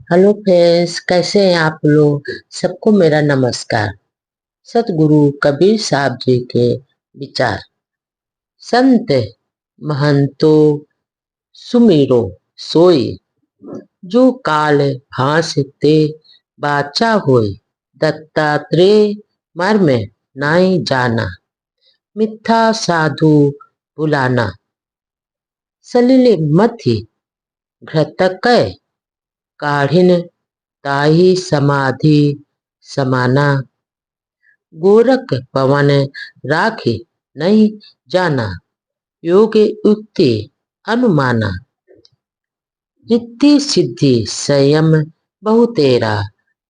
Hello friends, कैसे हैं आप लोग। सबको मेरा नमस्कार। सतगुरु कबीर साहब जी के विचार। संत महंतो सुमिरो सोई, जो काल फांस ते बाचा होय। दत्तात्रेय मर्म नाई जाना, मिथ्या साधु बुलाना। सलिल मथि घृतकय, काढ़िन ताहि समाधि समाना। गोरख पवन राखी नहीं जाना, योग युक्ति अनुमाना। रिद्धि सिद्धि संयम बहु तेरा,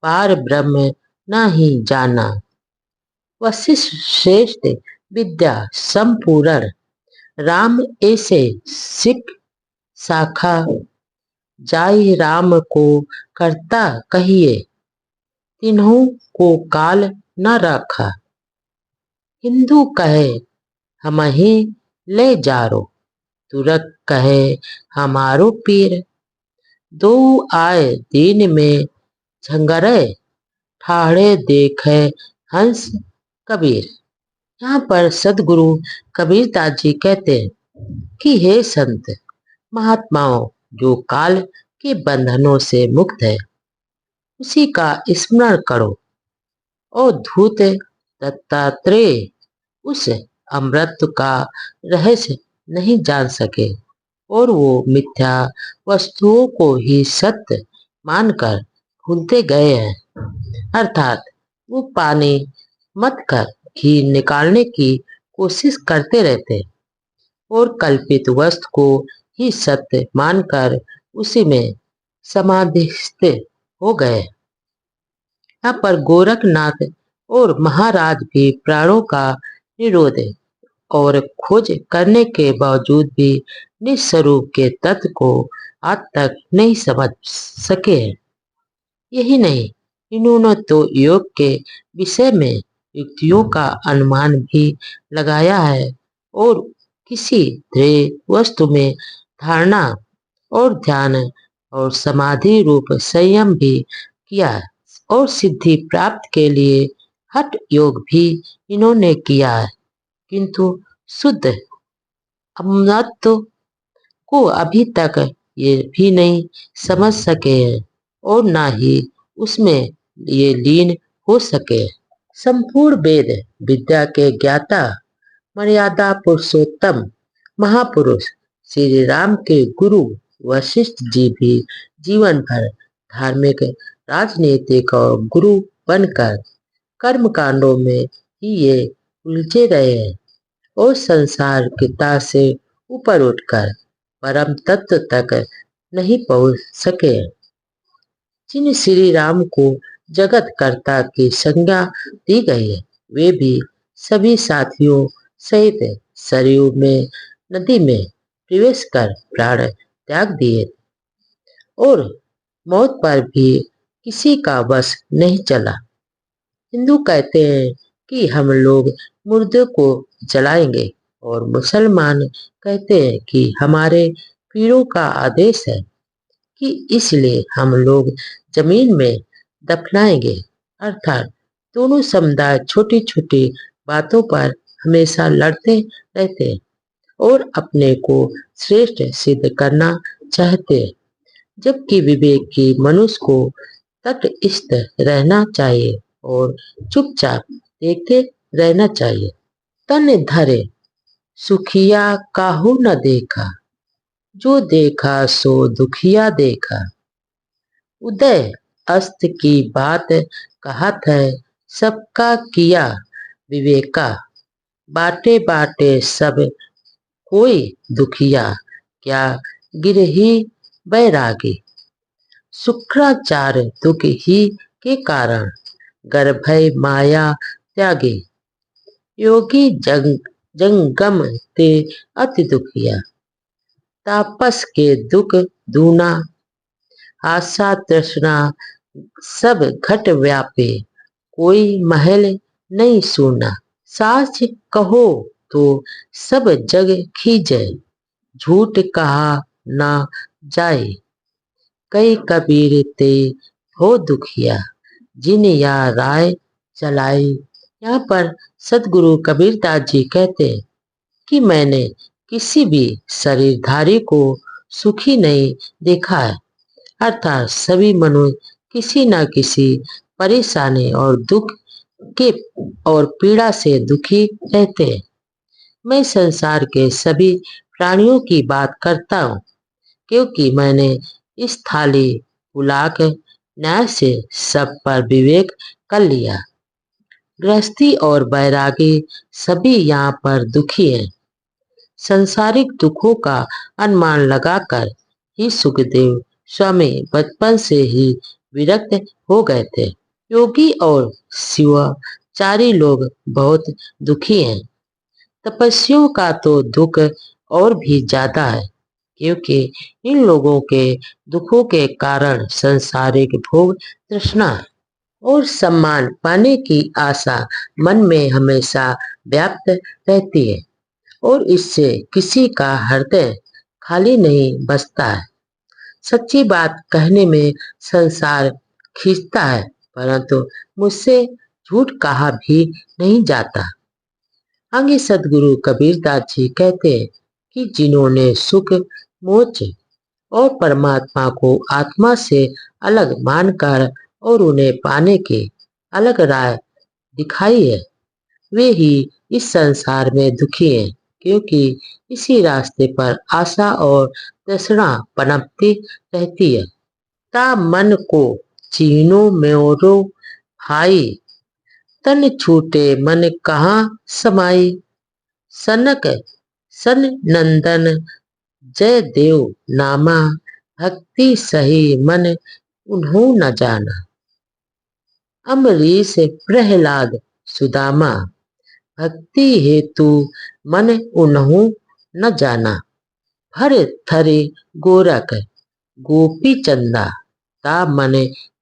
पार ब्रह्म नहीं जाना। वशिष्ठ श्रेष्ठ विद्या संपूर्ण, राम ऐसे सिख शाखा। जाहि राम को करता कहिए, तिन्हों को काल न रखा। हिंदू कहे हम ही ले जारो, तुरक कहे हमारो पीर। दो आए दीन में झंगरे, ठाड़े देखे हंस कबीर। यहाँ पर सदगुरु कबीरदास जी कहते हैं कि हे संत महात्माओं, जो काल के बंधनों से मुक्त है उसी का स्मरण करो। और धूत दत्तात्रेय उस अमृत का रहस्य नहीं जान सके, और वो मिथ्या वस्तुओं को ही सत्य मानकर भूलते गए हैं। अर्थात वो पानी मत कर घी निकालने की कोशिश करते रहते और कल्पित वस्तु को ही सत्य मानकर उसी में समाधिस्थ हो गए। यहाँ पर गोरखनाथ और महाराज भी प्राणों का निरोध और खोज करने के बावजूद भी निस्वरूप के तत्व को आज तक नहीं समझ सके हैं। यही नहीं, इन्होंने तो योग के विषय में युक्तियों का अनुमान भी लगाया है और किसी ध्येय वस्तु में धारणा और ध्यान और समाधि रूप संयम भी किया है। और सिद्धि प्राप्त के लिए हठ योग भी इन्होंने किया है, किंतु शुद्ध अमृत को अभी तक ये भी नहीं समझ सके हैं और ना ही उसमें ये लीन हो सके। संपूर्ण वेद विद्या के ज्ञाता मर्यादा पुरुषोत्तम महापुरुष श्री राम के गुरु वशिष्ठ जी भी जीवन भर धार्मिक राजनीतिक और गुरु बनकर कर्म कांडों में ही ये उलझे रहे हैं और संसार पिता से ऊपर उठकर परम तत्व तक नहीं पहुंच सके। जिन श्री राम को जगत कर्ता की संज्ञा दी गई है, वे भी सभी साथियों सहित सरयू में नदी में प्रवेश कर प्राण त्याग दिए और मौत पर भी किसी का वश नहीं चला। हिंदू कहते हैं कि हम लोग मुर्दे को जलाएंगे और मुसलमान कहते हैं कि हमारे पीरों का आदेश है कि इसलिए हम लोग जमीन में दफनाएंगे। अर्थात दोनों समुदाय छोटी छोटी बातों पर हमेशा लड़ते रहते हैं और अपने को श्रेष्ठ सिद्ध करना चाहते हैं, जबकि विवेक की मनुष्य को तटस्थ रहना चाहिए और चुपचाप देखते रहना चाहिए। तन धरे सुखिया काहू न देखा, जो देखा सो दुखिया देखा। उदय अस्त की बात कहत है, सबका किया विवेका। बाटे बाटे सब कोई दुखिया, क्या गिरही बैरागी। शुक्राचार दुख ही के कारण, गर्भय माया त्यागी। योगी जंगम ते अति दुखिया, तापस के दुख दूना। आशा तृष्णा सब घट व्यापे, कोई महल नहीं सूना। साच कहो तो सब जग खींचे, झूठ कहा ना जाए। कई कबीर ते हो दुखिया, जिन या राय चलाई। यहाँ पर सतगुरु कबीरदास जी कहते हैं कि मैंने किसी भी शरीरधारी को सुखी नहीं देखा है। अर्थात सभी मनुष्य किसी न किसी परेशानी और दुख के और पीड़ा से दुखी रहते हैं। मैं संसार के सभी प्राणियों की बात करता हूँ, क्योंकि मैंने इस थाली बुलाक न्याय से सब पर विवेक कर लिया। गृहस्थी और बैरागी सभी यहाँ पर दुखी हैं। संसारिक दुखों का अनुमान लगाकर ही सुखदेव स्वामी बचपन से ही विरक्त हो गए थे। योगी और शिवाचारी लोग बहुत दुखी हैं। तपस्वियों का तो दुख और भी ज्यादा है, क्योंकि इन लोगों के दुखों के कारण संसारिक भोग तृष्णा और सम्मान पाने की आशा मन में हमेशा व्याप्त रहती है और इससे किसी का हृदय खाली नहीं बचता है। सच्ची बात कहने में संसार खींचता है, परंतु मुझसे झूठ कहा भी नहीं जाता। आगे सदगुरु कबीरदास जी कहते हैं कि जिन्होंने सुख मोक्ष और परमात्मा को आत्मा से अलग मानकर और उन्हें पाने की अलग राह दिखाई है, वे ही इस संसार में दुखी हैं, क्योंकि इसी रास्ते पर आशा और तृष्णा पनपती रहती है। ता मन को चीनो मोरो भाई, तन छूटे मन कहाँ समाई। सनक सन नंदन जय देव नामा, भक्ति सही मन उन्हों न जाना। अम्बरीश प्रहलाद सुदामा, भक्ति हेतु मन उन्हों न जाना। भर थरे गोरख गोपी चंदा, ता मन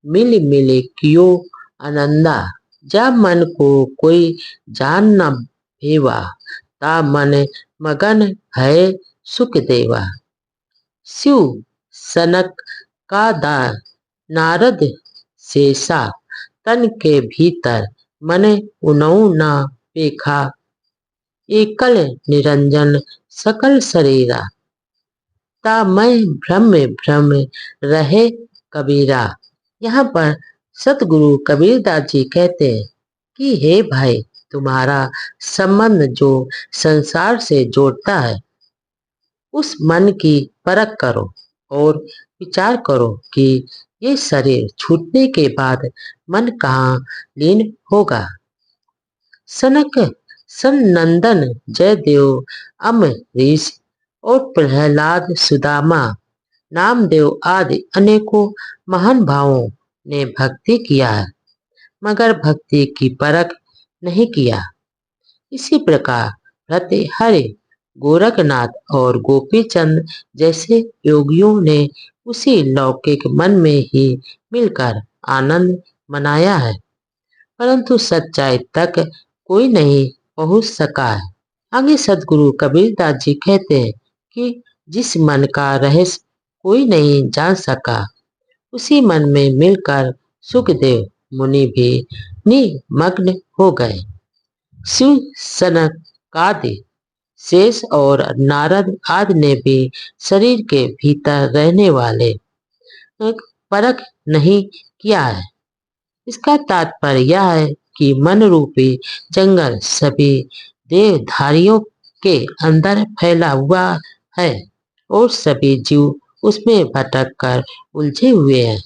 मिल मिल कियो आनंदा। जा मन को कोई जान न भेवा, ता मन मगन है सुख देवा। शिव सनक का दान नारद शेषा, तन के भीतर मन उनऊ न पेखा। एकल निरंजन सकल शरीरा, ता मैं भ्रम भ्रम रहे कबीरा। यहाँ पर सतगुरु कबीरदास जी कहते हैं कि हे भाई, तुम्हारा संबंध जो संसार से जोड़ता है, उस मन की परख करो और विचार करो कि ये शरीर छूटने के बाद मन कहाँ लीन होगा। सनक सनंदन जयदेव अम्बरीश और प्रहलाद सुदामा नामदेव आदि अनेकों महान भावों ने भक्ति किया है, मगर भक्ति की परख नहीं किया। इसी प्रकार भर्तृहरि गोरखनाथ और गोपीचंद जैसे योगियों ने उसी लौकिक मन में ही मिलकर आनंद मनाया है, परंतु सच्चाई तक कोई नहीं पहुंच सका है। आगे सदगुरु कबीरदास जी कहते हैं कि जिस मन का रहस्य कोई नहीं जान सका, उसी मन में मिलकर सुखदेव मुनि भी निमग्न हो गए। शिव सनकादि शेष और नारद आदि ने भी शरीर के भीतर रहने वाले परख नहीं किया है। इसका तात्पर्य यह है कि मन रूपी जंगल सभी देहधारियों के अंदर फैला हुआ है और सभी जीव उसमें भटक कर उलझे हुए हैं।